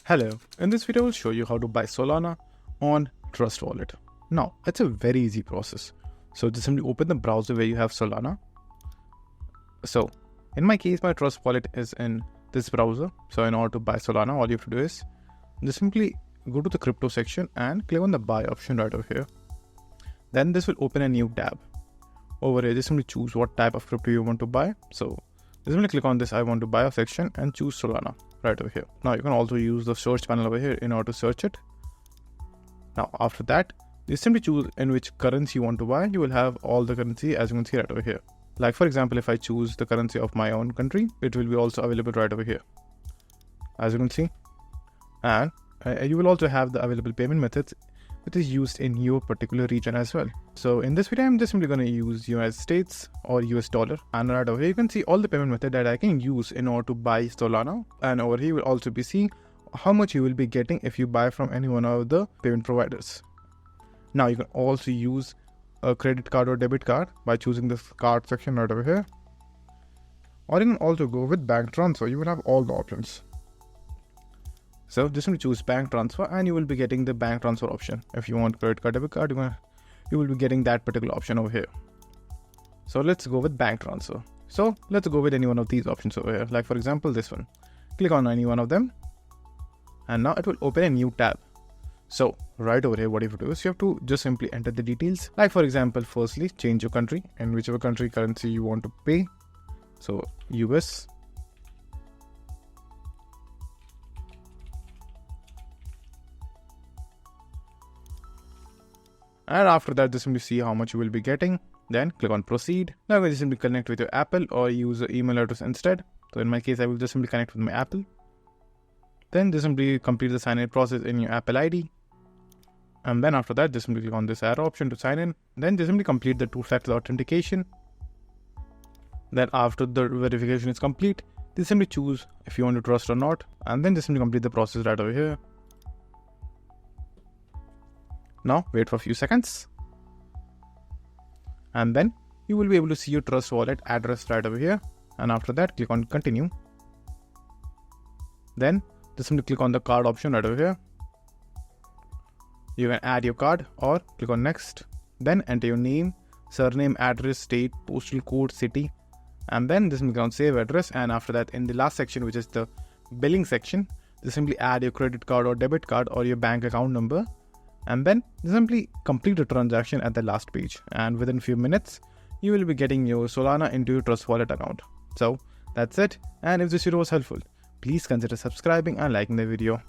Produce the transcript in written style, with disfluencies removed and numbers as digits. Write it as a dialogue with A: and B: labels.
A: Hello, in this video I will show you how to buy Solana on Trust Wallet. Now, it's a very easy process. So just simply open the browser where you have Solana. So in my case, my Trust Wallet is in this browser. So in order to buy Solana, all you have to do is just simply go to the crypto section and click on the buy option right over here. Then this will open a new tab. Over here, just simply choose what type of crypto you want to buy. So just simply click on this I want to buy section and choose Solana right over here. Now you can also use the search panel over here in order to search it. Now after that, you simply choose in which currency you want to buy. You will have all the currency as you can see right over here. Like for example, if I choose the currency of my own country, it will be also available right over here, as you can see. And you will also have the available payment methods which is used in your particular region as well. So in this video, I'm just simply going to use United States or US dollar. And right over here, you can see all the payment method that I can use in order to buy Solana. And over here, you will also be seeing how much you will be getting if you buy from any one of the payment providers. Now you can also use a credit card or debit card by choosing this card section right over here. Or you can also go with bank transfer. You will have all the options. So just simply choose bank transfer and you will be getting the bank transfer option. If you want credit card, debit card, you will be getting that particular option over here. So let's go with bank transfer. So let's go with any one of these options over here. Like for example, this one. Click on any one of them. And now it will open a new tab. So right over here, what you have to do is you have to just simply enter the details. Like for example, firstly, change your country in whichever country currency you want to pay. So US. And after that, just simply see how much you will be getting. Then click on proceed. Now you can just simply connect with your Apple or use your email address instead. So in my case, I will just simply connect with my Apple. Then just simply complete the sign in process in your Apple ID. And then after that, just simply click on this arrow option to sign in. Then just simply complete the two-factor authentication. Then after the verification is complete, just simply choose if you want to trust or not. And then just simply complete the process right over here. Now wait for a few seconds. And then you will be able to see your Trust Wallet address right over here. And after that, click on continue. Then just simply click on the card option right over here. You can add your card or click on next. Then enter your name, surname, address, state, postal code, city. And then just click on save address. And after that, in the last section, which is the billing section, just simply add your credit card or debit card or your bank account number. And then simply complete the transaction at the last page. And within a few minutes, you will be getting your Solana into your Trust Wallet account. So that's it. And if this video was helpful, please consider subscribing and liking the video.